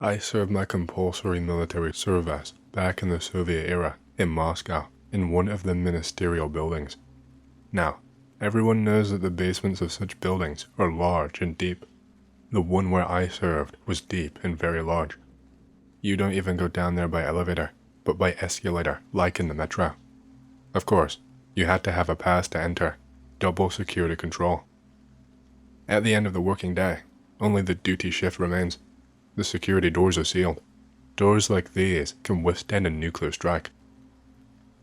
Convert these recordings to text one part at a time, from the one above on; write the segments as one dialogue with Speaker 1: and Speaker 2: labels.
Speaker 1: I served my compulsory military service back in the Soviet era in Moscow in one of the ministerial buildings. Now, everyone knows that the basements of such buildings are large and deep. The one where I served was deep and very large. You don't even go down there by elevator, but by escalator like in the metro. Of course, you had to have a pass to enter, double security control. At the end of the working day, only the duty shift remains. The security doors are sealed. Doors like these can withstand a nuclear strike.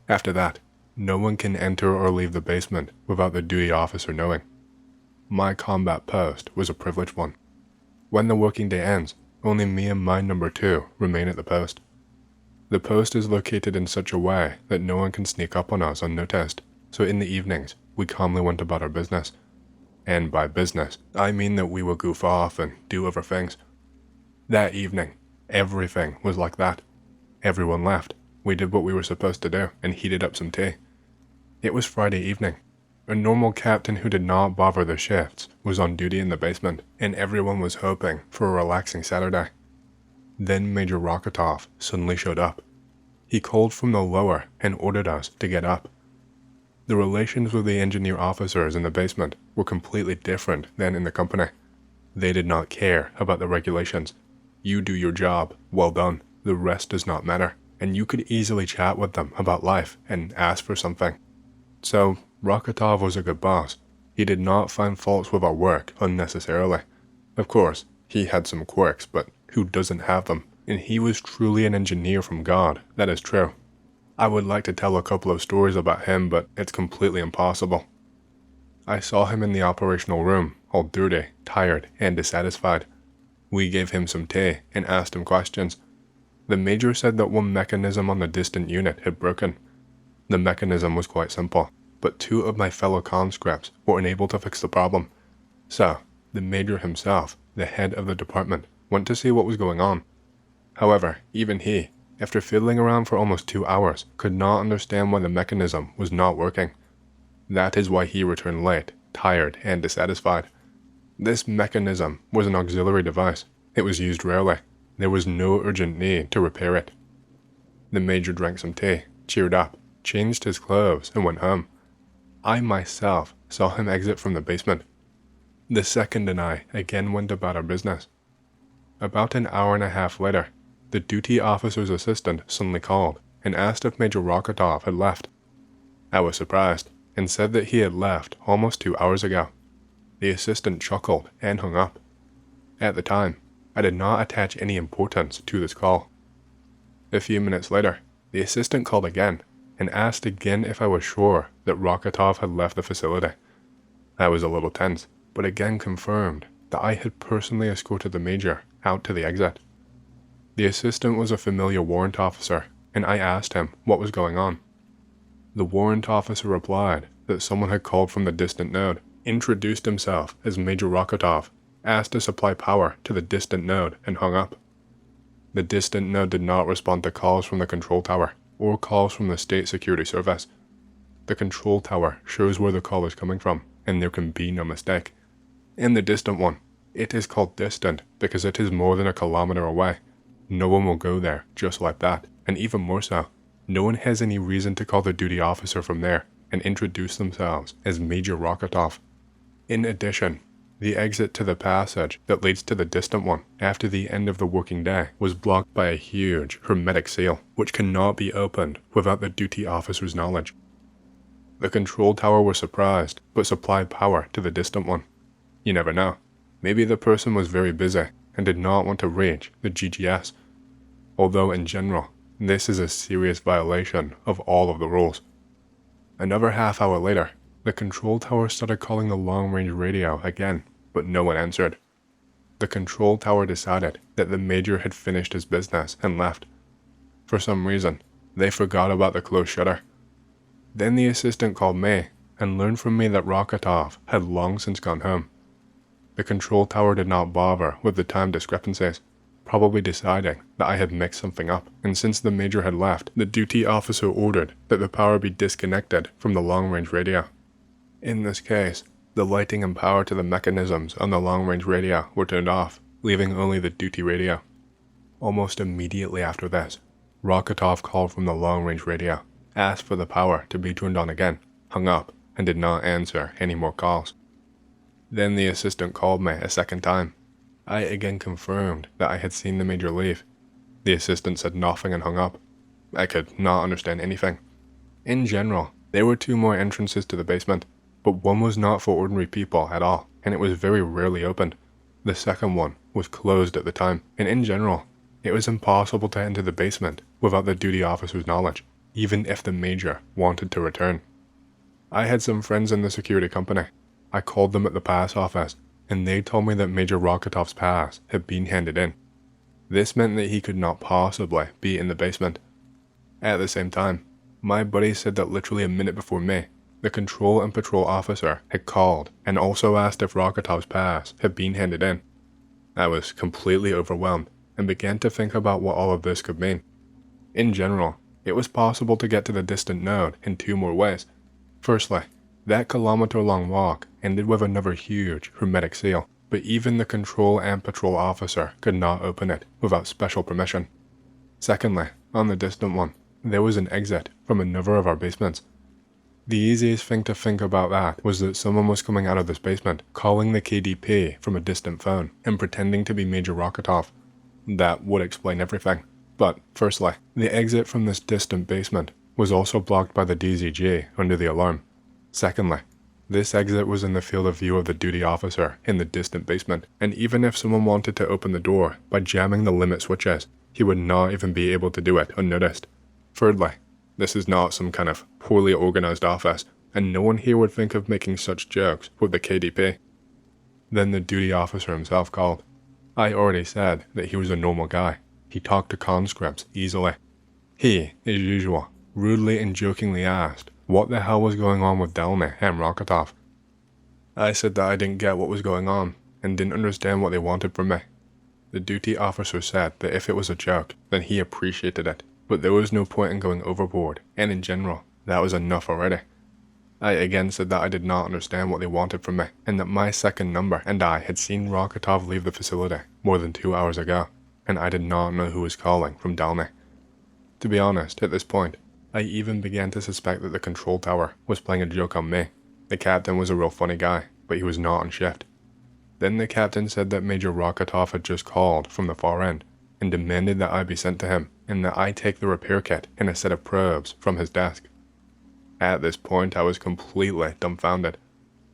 Speaker 1: After that, no one can enter or leave the basement without the duty officer knowing. My combat post was a privileged one. When the working day ends, only me and my number 2 remain at the post. The post is located in such a way that no one can sneak up on us unnoticed, so in the evenings, we calmly went about our business. And by business, I mean that we will goof off and do other things. That evening, everything was like that. Everyone left. We did what we were supposed to do and heated up some tea. It was Friday evening. A normal captain who did not bother the shifts was on duty in the basement, and everyone was hoping for a relaxing Saturday. Then Major Rokotov suddenly showed up. He called from the lower and ordered us to get up. The relations with the engineer officers in the basement were completely different than in the company. They did not care about the regulations. You do your job, well done, the rest does not matter, and you could easily chat with them about life and ask for something. So, Rokotov was a good boss. He did not find faults with our work unnecessarily. Of course, he had some quirks, but who doesn't have them? And he was truly an engineer from God, that is true. I would like to tell a couple of stories about him, but it's completely impossible. I saw him in the operational room, all dirty, tired, and dissatisfied. We gave him some tea and asked him questions. The major said that one mechanism on the distant unit had broken. The mechanism was quite simple, but 2 of my fellow conscripts were unable to fix the problem. So, the major himself, the head of the department, went to see what was going on. However, even he, after fiddling around for almost 2 hours, could not understand why the mechanism was not working. That is why he returned late, tired, and dissatisfied. This mechanism was an auxiliary device. It was used rarely. There was no urgent need to repair it. The major drank some tea, cheered up, changed his clothes, and went home. I myself saw him exit from the basement. The second and I again went about our business. About an hour and a half later, the duty officer's assistant suddenly called and asked if Major Rokotov had left. I was surprised and said that he had left almost 2 hours ago. The assistant chuckled and hung up. At the time, I did not attach any importance to this call. A few minutes later, the assistant called again and asked again if I was sure that Rokotov had left the facility. I was a little tense, but again confirmed that I had personally escorted the major out to the exit. The assistant was a familiar warrant officer, and I asked him what was going on. The warrant officer replied that someone had called from the distant node, introduced himself as Major Rokotov, asked to supply power to the distant node, and hung up. The distant node did not respond to calls from the control tower or calls from the State Security Service. The control tower shows where the call is coming from, and there can be no mistake. In the distant one, it is called distant because it is more than a kilometer away. No one will go there just like that, and even more so, no one has any reason to call the duty officer from there and introduce themselves as Major Rokotov. In addition, the exit to the passage that leads to the distant one after the end of the working day was blocked by a huge hermetic seal, which cannot be opened without the duty officer's knowledge. The control tower was surprised, but supplied power to the distant one. You never know. Maybe the person was very busy and did not want to reach the GGS. Although in general, this is a serious violation of all of the rules. Another half hour later, the control tower started calling the long-range radio again, but no one answered. The control tower decided that the major had finished his business and left. For some reason, they forgot about the closed shutter. Then the assistant called me and learned from me that Rokotov had long since gone home. The control tower did not bother with the time discrepancies, probably deciding that I had mixed something up, and since the major had left, the duty officer ordered that the power be disconnected from the long-range radio. In this case, the lighting and power to the mechanisms on the long-range radio were turned off, leaving only the duty radio. Almost immediately after this, Rokotov called from the long-range radio, asked for the power to be turned on again, hung up, and did not answer any more calls. Then the assistant called me a second time. I again confirmed that I had seen the major leave. The assistant said nothing and hung up. I could not understand anything. In general, there were 2 more entrances to the basement, but one was not for ordinary people at all, and it was very rarely opened. The second one was closed at the time, and in general, it was impossible to enter the basement without the duty officer's knowledge, even if the major wanted to return. I had some friends in the security company. I called them at the pass office, and they told me that Major Rokotov's pass had been handed in. This meant that he could not possibly be in the basement. At the same time, my buddy said that literally a minute before me, the control and patrol officer had called and also asked if Rokotov's pass had been handed in. I was completely overwhelmed and began to think about what all of this could mean. In general, it was possible to get to the distant node in 2 more ways. Firstly, that kilometer-long walk ended with another huge hermetic seal, but even the control and patrol officer could not open it without special permission. Secondly, on the distant one, there was an exit from another of our basements. The easiest thing to think about that was that someone was coming out of this basement, calling the KDP from a distant phone, and pretending to be Major Rokotov. That would explain everything. But firstly, the exit from this distant basement was also blocked by the DZG under the alarm. Secondly, this exit was in the field of view of the duty officer in the distant basement, and even if someone wanted to open the door by jamming the limit switches, he would not even be able to do it unnoticed. Thirdly, this is not some kind of poorly organized office, and no one here would think of making such jokes with the KDP. Then the duty officer himself called. I already said that he was a normal guy. He talked to conscripts easily. He, as usual, rudely and jokingly asked what the hell was going on with Delny and Rokotov. I said that I didn't get what was going on, and didn't understand what they wanted from me. The duty officer said that if it was a joke, then he appreciated it, but there was no point in going overboard, and in general, that was enough already. I again said that I did not understand what they wanted from me, and that my second number and I had seen Rokotov leave the facility more than 2 hours ago, and I did not know who was calling from Delny. To be honest, at this point, I even began to suspect that the control tower was playing a joke on me. The captain was a real funny guy, but he was not on shift. Then the captain said that Major Rokotov had just called from the far end, and demanded that I be sent to him, and that I take the repair kit and a set of probes from his desk. At this point, I was completely dumbfounded.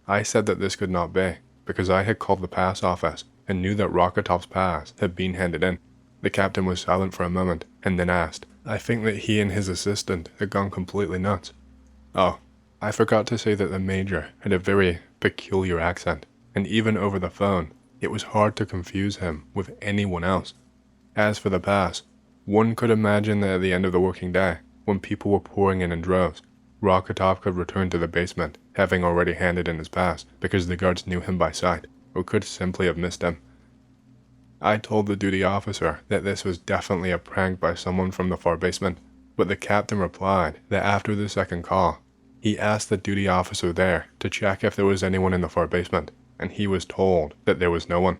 Speaker 1: I said that this could not be, because I had called the pass office and knew that Rokotov's pass had been handed in. The captain was silent for a moment, and then asked, I think that he and his assistant had gone completely nuts. Oh, I forgot to say that the major had a very peculiar accent, and even over the phone, it was hard to confuse him with anyone else. As for the pass, one could imagine that at the end of the working day, when people were pouring in droves, Rokotov could return to the basement, having already handed in his pass, because the guards knew him by sight, or could simply have missed him. I told the duty officer that this was definitely a prank by someone from the far basement, but the captain replied that after the second call, he asked the duty officer there to check if there was anyone in the far basement, and he was told that there was no one.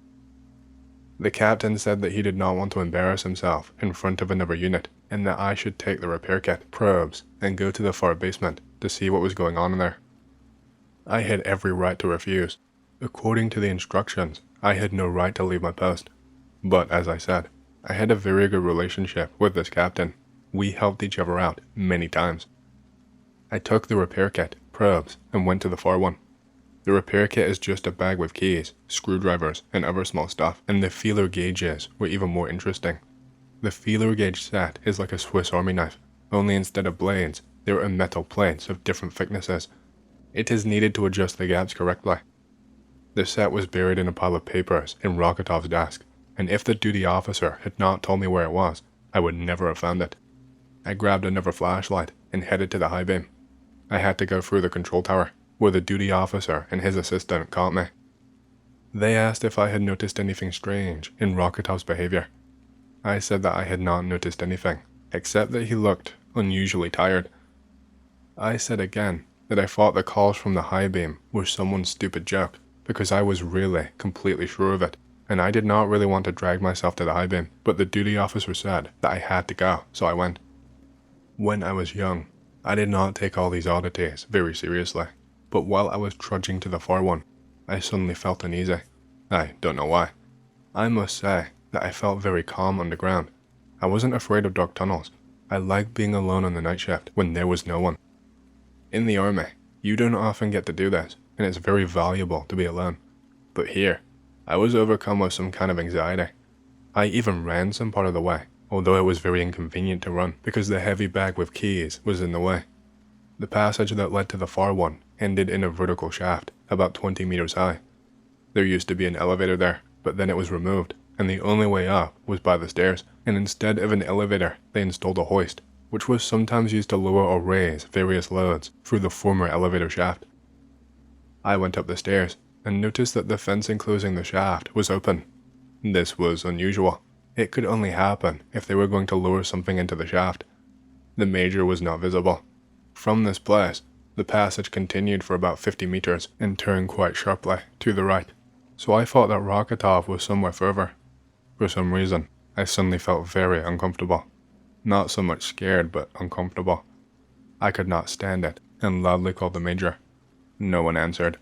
Speaker 1: The captain said that he did not want to embarrass himself in front of another unit, and that I should take the repair kit, probes, and go to the far basement to see what was going on in there. I had every right to refuse. According to the instructions, I had no right to leave my post. But as I said, I had a very good relationship with this captain. We helped each other out many times. I took the repair kit, probes, and went to the far one. The repair kit is just a bag with keys, screwdrivers, and other small stuff, and the feeler gauges were even more interesting. The feeler gauge set is like a Swiss Army knife, only instead of blades, there are metal plates of different thicknesses. It is needed to adjust the gaps correctly. The set was buried in a pile of papers in Rokotov's desk, and if the duty officer had not told me where it was, I would never have found it. I grabbed another flashlight and headed to the high beam. I had to go through the control tower, where the duty officer and his assistant caught me. They asked if I had noticed anything strange in Rokotov's behavior. I said that I had not noticed anything, except that he looked unusually tired. I said again that I thought the calls from the high beam were someone's stupid joke, because I was really completely sure of it, and I did not really want to drag myself to the high beam, but the duty officer said that I had to go, so I went. When I was young, I did not take all these oddities very seriously, but while I was trudging to the far one, I suddenly felt uneasy. I don't know why. I must say that I felt very calm underground. I wasn't afraid of dark tunnels. I liked being alone on the night shift when there was no one. In the army, you don't often get to do this, and it's very valuable to be alone. But here, I was overcome with some kind of anxiety. I even ran some part of the way, although it was very inconvenient to run because the heavy bag with keys was in the way. The passage that led to the far one ended in a vertical shaft, about 20 meters high. There used to be an elevator there, but then it was removed, and the only way up was by the stairs, and instead of an elevator, they installed a hoist, which was sometimes used to lower or raise various loads through the former elevator shaft. I went up the stairs, and noticed that the fence enclosing the shaft was open. This was unusual. It could only happen if they were going to lower something into the shaft. The major was not visible. From this place, the passage continued for about 50 meters and turned quite sharply to the right, so I thought that Rokotov was somewhere further. For some reason, I suddenly felt very uncomfortable. Not so much scared, but uncomfortable. I could not stand it, and loudly called the major. No one answered.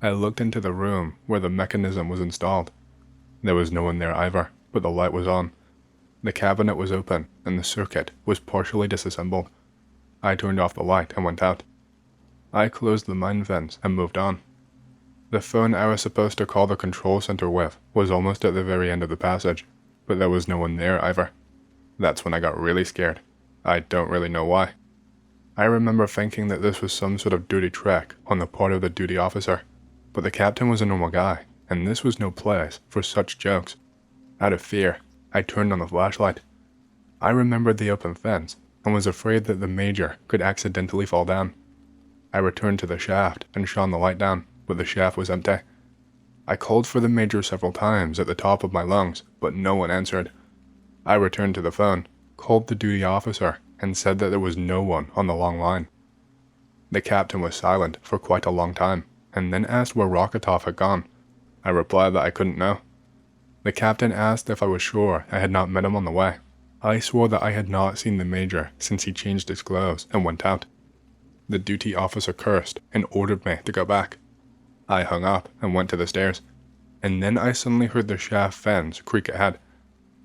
Speaker 1: I looked into the room where the mechanism was installed. There was no one there either, but the light was on. The cabinet was open, and the circuit was partially disassembled. I turned off the light and went out. I closed the mine vents and moved on. The phone I was supposed to call the control center with was almost at the very end of the passage, but there was no one there either. That's when I got really scared. I don't really know why. I remember thinking that this was some sort of dirty trick on the part of the duty officer, but the captain was a normal guy, and this was no place for such jokes. Out of fear, I turned on the flashlight. I remembered the open fence and was afraid that the major could accidentally fall down. I returned to the shaft and shone the light down, but the shaft was empty. I called for the major several times at the top of my lungs, but no one answered. I returned to the phone, called the duty officer, and said that there was no one on the long line. The captain was silent for quite a long time, and then asked where Rokotov had gone. I replied that I couldn't know. The captain asked if I was sure I had not met him on the way. I swore that I had not seen the major since he changed his clothes and went out. The duty officer cursed and ordered me to go back. I hung up and went to the stairs, and then I suddenly heard the shaft fence creak ahead.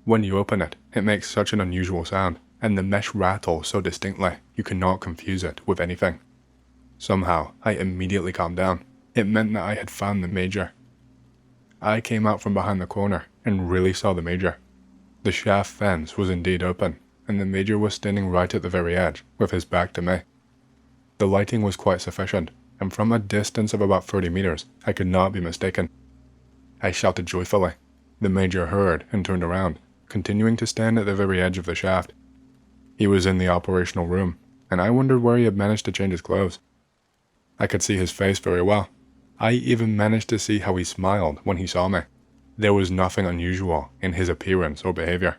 Speaker 1: When you open it, it makes such an unusual sound, and the mesh rattles so distinctly you cannot confuse it with anything. Somehow, I immediately calmed down. It meant that I had found the major. I came out from behind the corner and really saw the major. The shaft fence was indeed open, and the major was standing right at the very edge, with his back to me. The lighting was quite sufficient, and from a distance of about 30 meters, I could not be mistaken. I shouted joyfully. The major heard and turned around, continuing to stand at the very edge of the shaft. He was in the operational room, and I wondered where he had managed to change his clothes. I could see his face very well. I even managed to see how he smiled when he saw me. There was nothing unusual in his appearance or behavior.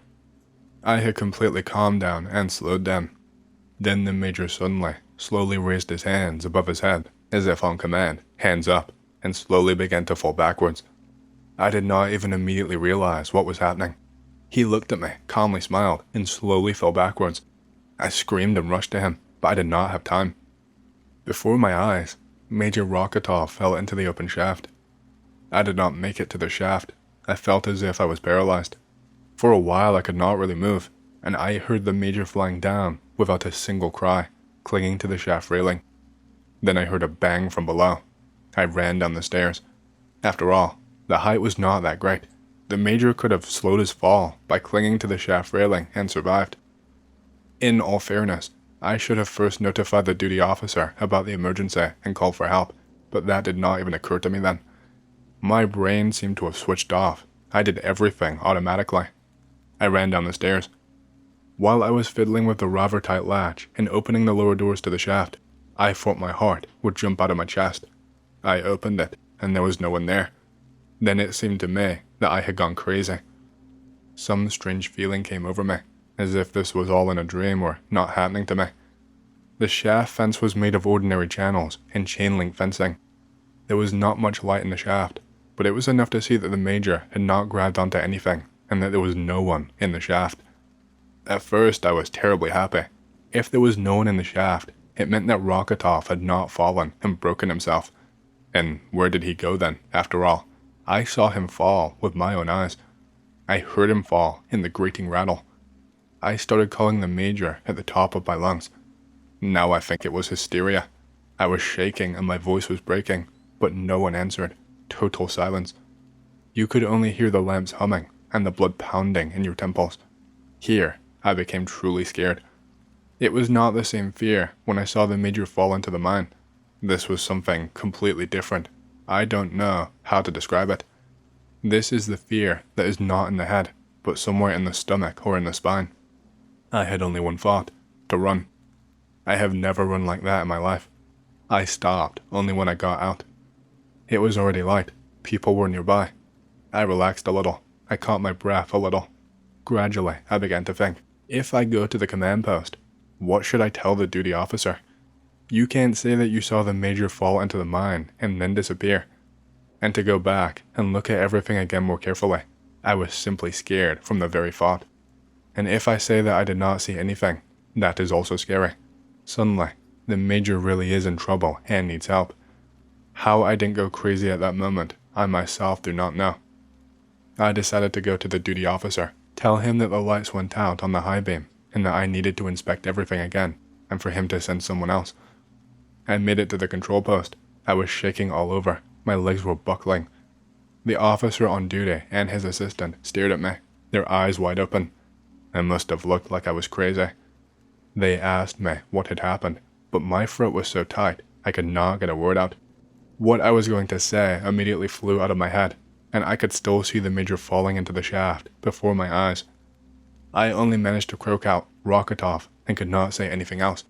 Speaker 1: I had completely calmed down and slowed down. Then the major suddenly, slowly raised his hands above his head, as if on command, hands up, and slowly began to fall backwards. I did not even immediately realize what was happening. He looked at me, calmly smiled, and slowly fell backwards. I screamed and rushed to him, but I did not have time. Before my eyes, Major Rokotov fell into the open shaft. I did not make it to the shaft. I felt as if I was paralyzed. For a while I could not really move, and I heard the major flying down without a single cry, clinging to the shaft railing. Then I heard a bang from below. I ran down the stairs. After all, the height was not that great. The major could have slowed his fall by clinging to the shaft railing and survived. In all fairness, I should have first notified the duty officer about the emergency and called for help, but that did not even occur to me then. My brain seemed to have switched off. I did everything automatically. I ran down the stairs. While I was fiddling with the rather tight latch and opening the lower doors to the shaft, I thought my heart would jump out of my chest. I opened it, and there was no one there. Then it seemed to me that I had gone crazy. Some strange feeling came over me, as if this was all in a dream or not happening to me. The shaft fence was made of ordinary channels and chain link fencing. There was not much light in the shaft. but it was enough to see that the Major had not grabbed onto anything and that there was no one in the shaft. At first, I was terribly happy. If there was no one in the shaft, it meant that Rokotov had not fallen and broken himself. And where did he go then, after all? I saw him fall with my own eyes. I heard him fall in the grating rattle. I started calling the Major at the top of my lungs. Now I think it was hysteria. I was shaking and my voice was breaking, but no one answered. Total silence. You could only hear the lamps humming and the blood pounding in your temples. Here, I became truly scared. It was not the same fear when I saw the Major fall into the mine. This was something completely different. I don't know how to describe it. This is the fear that is not in the head, but somewhere in the stomach or in the spine. I had only one thought: to run. I have never run like that in my life. I stopped only when I got out. It was already light. People were nearby. I relaxed a little. I caught my breath a little. Gradually, I began to think, if I go to the command post, what should I tell the duty officer? You can't say that you saw the Major fall into the mine and then disappear. And to go back and look at everything again more carefully, I was simply scared from the very thought. And if I say that I did not see anything, that is also scary. Suddenly, the Major really is in trouble and needs help. How I didn't go crazy at that moment, I myself do not know. I decided to go to the duty officer, tell him that the lights went out on the high beam and that I needed to inspect everything again, and for him to send someone else. I made it to the control post. I was shaking all over. My legs were buckling. The officer on duty and his assistant stared at me, their eyes wide open. I must have looked like I was crazy. They asked me what had happened, but my throat was so tight I could not get a word out. What I was going to say immediately flew out of my head, and I could still see the Major falling into the shaft before my eyes. I only managed to croak out Rokotov and could not say anything else.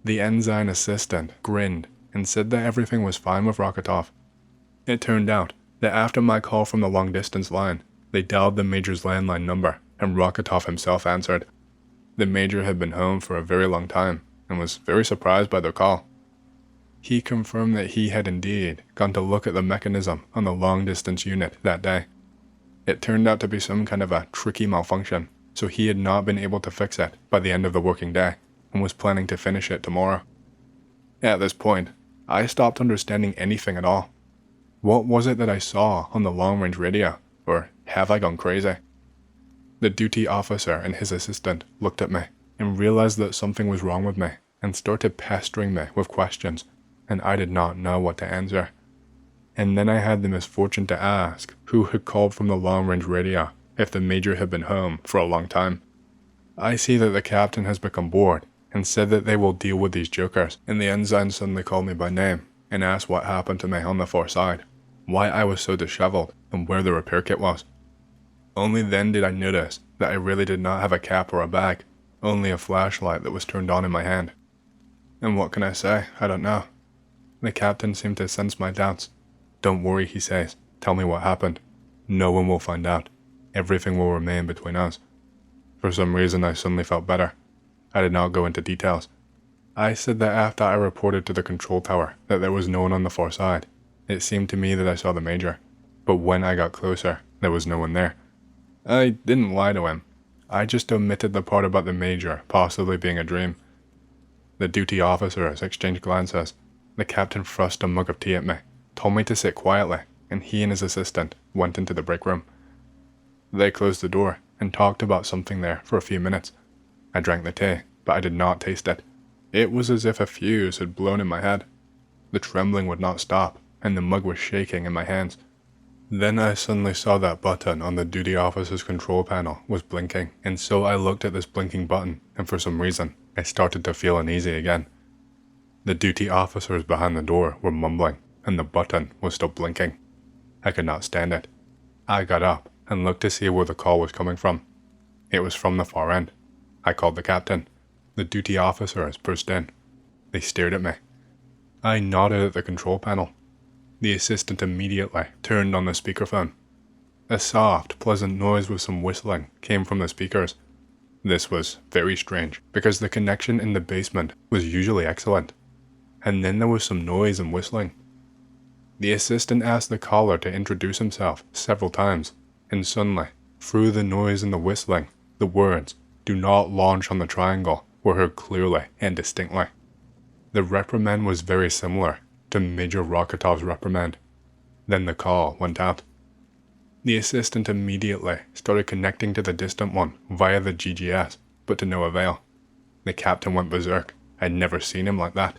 Speaker 1: The ensign assistant grinned and said that everything was fine with Rokotov. It turned out that after my call from the long-distance line, they dialed the Major's landline number and Rokotov himself answered. The Major had been home for a very long time and was very surprised by their call. He confirmed that he had indeed gone to look at the mechanism on the long-distance unit that day. It turned out to be some kind of a tricky malfunction, so he had not been able to fix it by the end of the working day and was planning to finish it tomorrow. At this point, I stopped understanding anything at all. What was it that I saw on the long-range radio, or have I gone crazy? The duty officer and his assistant looked at me and realized that something was wrong with me and started pestering me with questions, and I did not know what to answer. And then I had the misfortune to ask who had called from the long-range radio if the Major had been home for a long time. I see that the captain has become bored and said that they will deal with these jokers, and the ensign suddenly called me by name and asked what happened to me on the far side, why I was so disheveled, and where the repair kit was. Only then did I notice that I really did not have a cap or a bag, only a flashlight that was turned on in my hand. And what can I say? I don't know. The captain seemed to sense my doubts. Don't worry, he says. Tell me what happened. No one will find out. Everything will remain between us. For some reason, I suddenly felt better. I did not go into details. I said that after I reported to the control tower that there was no one on the far side, it seemed to me that I saw the Major. But when I got closer, there was no one there. I didn't lie to him. I just omitted the part about the Major possibly being a dream. The duty officers exchanged glances. The captain thrust a mug of tea at me, told me to sit quietly, and he and his assistant went into the break room. They closed the door and talked about something there for a few minutes. I drank the tea, but I did not taste it. It was as if a fuse had blown in my head. The trembling would not stop, and the mug was shaking in my hands. Then I suddenly saw that button on the duty officer's control panel was blinking, and so I looked at this blinking button, and for some reason, I started to feel uneasy again. The duty officers behind the door were mumbling, and the button was still blinking. I could not stand it. I got up and looked to see where the call was coming from. It was from the far end. I called the captain. The duty officers burst in. They stared at me. I nodded at the control panel. The assistant immediately turned on the speakerphone. A soft, pleasant noise with some whistling came from the speakers. This was very strange, because the connection in the basement was usually excellent. And then there was some noise and whistling. The assistant asked the caller to introduce himself several times, and suddenly, through the noise and the whistling, the words, "Do not launch on the triangle," were heard clearly and distinctly. The reprimand was very similar to Major Rokotov's reprimand. Then the call went out. The assistant immediately started connecting to the distant one via the GGS, but to no avail. The captain went berserk. I'd never seen him like that.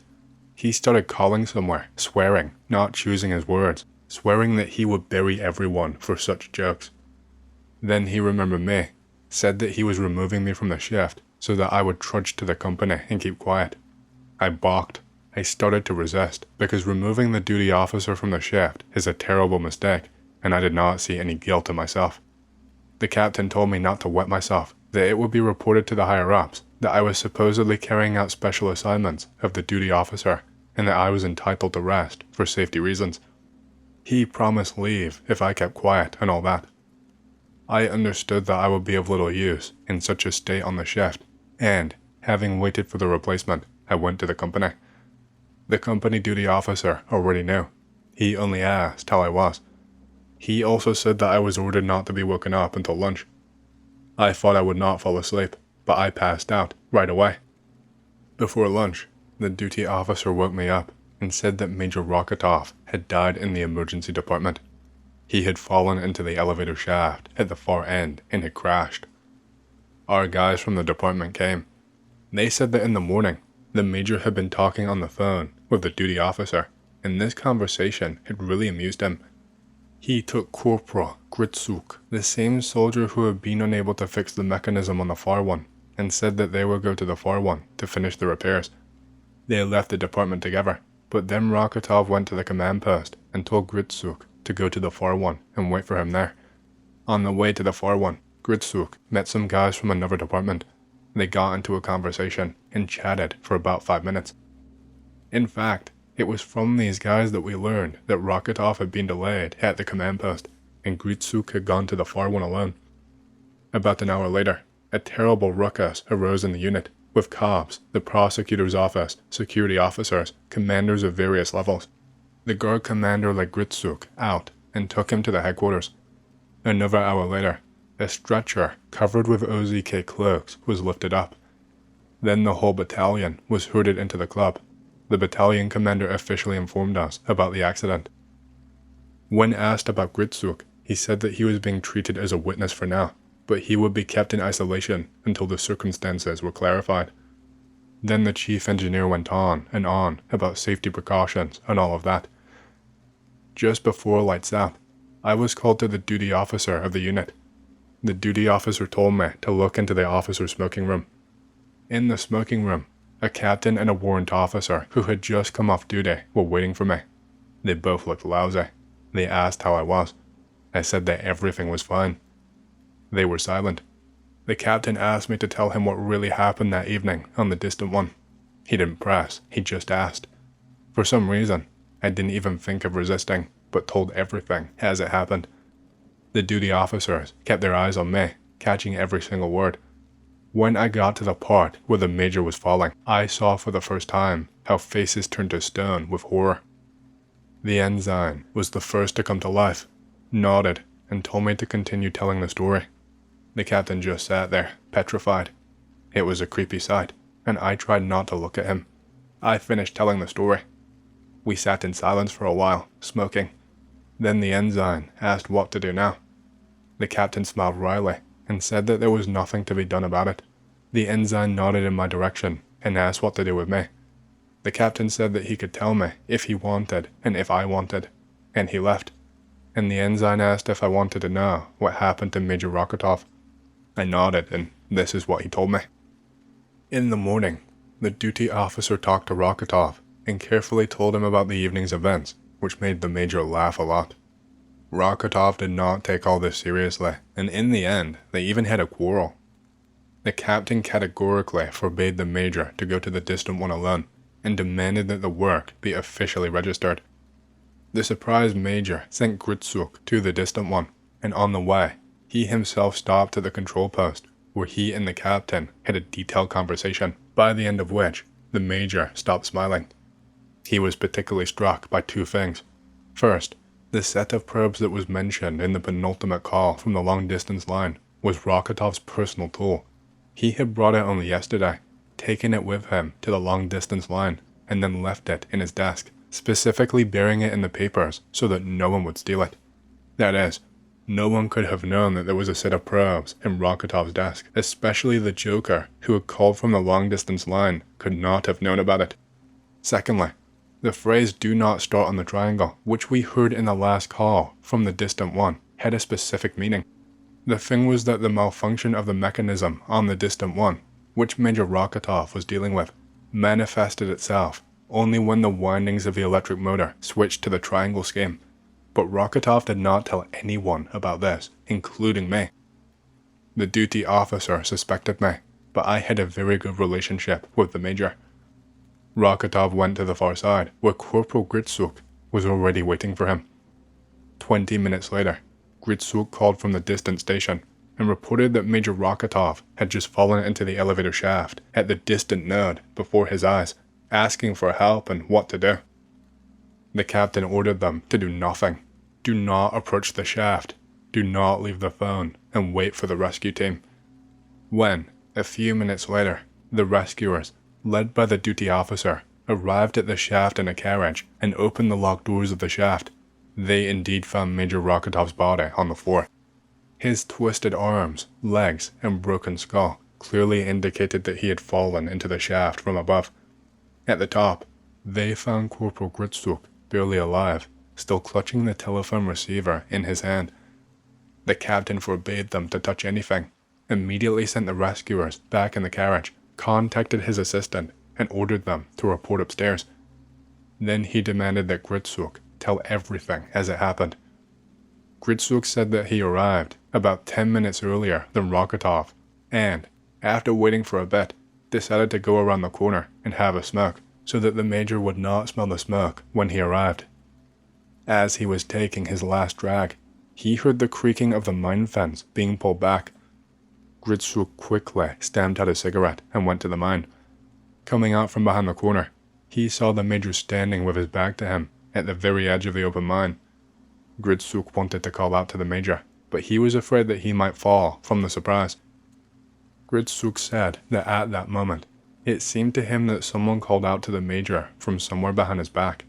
Speaker 1: He started calling somewhere, swearing, not choosing his words, swearing that he would bury everyone for such jokes. Then he remembered me, said that he was removing me from the shift so that I would trudge to the company and keep quiet. I balked. I started to resist, because removing the duty officer from the shift is a terrible mistake, and I did not see any guilt in myself. The captain told me not to wet myself, that it would be reported to the higher-ups that I was supposedly carrying out special assignments of the duty officer, and that I was entitled to rest for safety reasons. He promised leave if I kept quiet and all that. I understood that I would be of little use in such a state on the shift, and, having waited for the replacement, I went to the company. The company duty officer already knew. He only asked how I was. He also said that I was ordered not to be woken up until lunch. I thought I would not fall asleep, but I passed out right away. Before lunch, the duty officer woke me up and said that Major Rokotov had died in the emergency department. He had fallen into the elevator shaft at the far end and had crashed. Our guys from the department came. They said that in the morning, the major had been talking on the phone with the duty officer, and this conversation had really amused him. He took Corporal Gritsuk, the same soldier who had been unable to fix the mechanism on the far one, and said that they would go to the far one to finish the repairs. They left the department together, but then Rokotov went to the command post and told Gritsuk to go to the far one and wait for him there. On the way to the far one, Gritsuk met some guys from another department. They got into a conversation and chatted for about 5 minutes. In fact, it was from these guys that we learned that Rokotov had been delayed at the command post, and Gritsuk had gone to the far one alone. About an hour later, a terrible ruckus arose in the unit, with cops, the prosecutor's office, security officers, commanders of various levels. The guard commander let Gritsuk out and took him to the headquarters. Another hour later, a stretcher covered with OZK cloaks was lifted up. Then the whole battalion was herded into the club. The battalion commander officially informed us about the accident. When asked about Gritsuk, he said that he was being treated as a witness for now, but he would be kept in isolation until the circumstances were clarified. Then the chief engineer went on and on about safety precautions and all of that. Just before lights out, I was called to the duty officer of the unit. The duty officer told me to look into the officer's smoking room. In the smoking room, a captain and a warrant officer who had just come off duty were waiting for me. They both looked lousy. They asked how I was. I said that everything was fine. They were silent. The captain asked me to tell him what really happened that evening on the distant one. He didn't press, he just asked. For some reason, I didn't even think of resisting, but told everything as it happened. The duty officers kept their eyes on me, catching every single word. When I got to the part where the major was falling, I saw for the first time how faces turned to stone with horror. The ensign was the first to come to life, nodded, and told me to continue telling the story. The captain just sat there, petrified. It was a creepy sight, and I tried not to look at him. I finished telling the story. We sat in silence for a while, smoking. Then the ensign asked what to do now. The captain smiled wryly and said that there was nothing to be done about it. The ensign nodded in my direction and asked what to do with me. The captain said that he could tell me if he wanted and if I wanted, and he left. And the ensign asked if I wanted to know what happened to Major Rokotov. I nodded, and this is what he told me. In the morning, the duty officer talked to Rokotov and carefully told him about the evening's events, which made the major laugh a lot. Rokotov did not take all this seriously, and in the end, they even had a quarrel. The captain categorically forbade the major to go to the distant one alone, and demanded that the work be officially registered. The surprised major sent Gritsuk to the distant one, and on the way, he himself stopped at the control post, where he and the captain had a detailed conversation, by the end of which, the major stopped smiling. He was particularly struck by two things. First, the set of probes that was mentioned in the penultimate call from the long-distance line was Rokotov's personal tool. He had brought it only yesterday, taken it with him to the long-distance line, and then left it in his desk, specifically burying it in the papers so that no one would steal it. That is, no one could have known that there was a set of probes in Rokotov's desk, especially the Joker who had called from the long-distance line could not have known about it. Secondly, the phrase "do not start on the triangle," which we heard in the last call from the distant one, had a specific meaning. The thing was that the malfunction of the mechanism on the distant one, which Major Rokotov was dealing with, manifested itself only when the windings of the electric motor switched to the triangle scheme. But Rokotov did not tell anyone about this, including me. The duty officer suspected me, but I had a very good relationship with the major. Rokotov went to the far side, where Corporal Gritsuk was already waiting for him. 20 minutes later, Gritsuk called from the distant station and reported that Major Rokotov had just fallen into the elevator shaft at the distant node before his eyes, asking for help and what to do. The captain ordered them to do nothing. Do not approach the shaft, do not leave the phone, and wait for the rescue team. When, a few minutes later, the rescuers, led by the duty officer, arrived at the shaft in a carriage and opened the locked doors of the shaft, they indeed found Major Rokotov's body on the floor. His twisted arms, legs, and broken skull clearly indicated that he had fallen into the shaft from above. At the top, they found Corporal Gritsuk barely alive, still clutching the telephone receiver in his hand. The captain forbade them to touch anything, immediately sent the rescuers back in the carriage, contacted his assistant, and ordered them to report upstairs. Then he demanded that Gritsuk tell everything as it happened. Gritsuk said that he arrived about 10 minutes earlier than Rokotov, and, after waiting for a bit, decided to go around the corner and have a smoke, so that the major would not smell the smoke when he arrived. As he was taking his last drag, he heard the creaking of the mine fence being pulled back. Gritsuk quickly stamped out a cigarette and went to the mine. Coming out from behind the corner, he saw the major standing with his back to him at the very edge of the open mine. Gritsuk wanted to call out to the major, but he was afraid that he might fall from the surprise. Gritsuk said that at that moment, it seemed to him that someone called out to the major from somewhere behind his back.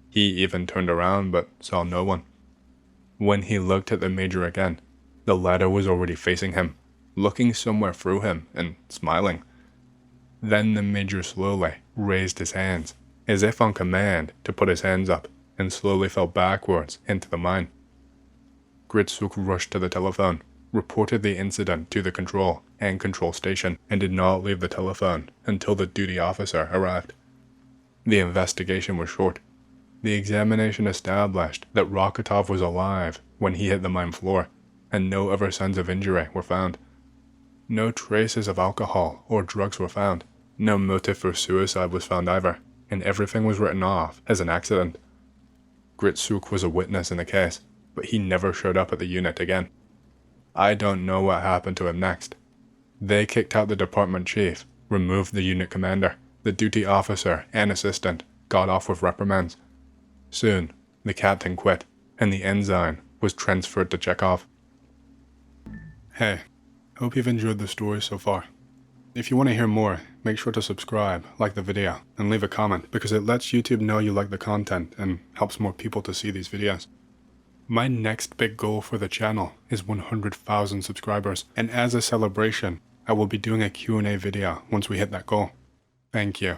Speaker 1: He even turned around but saw no one. When he looked at the major again, the latter was already facing him, looking somewhere through him and smiling. Then the major slowly raised his hands, as if on command to put his hands up, and slowly fell backwards into the mine. Gritsuk rushed to the telephone, reported the incident to the control and control station, and did not leave the telephone until the duty officer arrived. The investigation was short. The examination established that Rokotov was alive when he hit the mine floor, and no other signs of injury were found. No traces of alcohol or drugs were found. No motive for suicide was found either, and everything was written off as an accident. Gritsuk was a witness in the case, but he never showed up at the unit again. I don't know what happened to him next. They kicked out the department chief, removed the unit commander, the duty officer and assistant, got off with reprimands. Soon, the captain quit, and the ensign was transferred to Chekhov. Hey, hope you've enjoyed the story so far. If you want to hear more, make sure to subscribe, like the video, and leave a comment because it lets YouTube know you like the content and helps more people to see these videos. My next big goal for the channel is 100,000 subscribers, and as a celebration, I will be doing a Q&A video once we hit that goal. Thank you.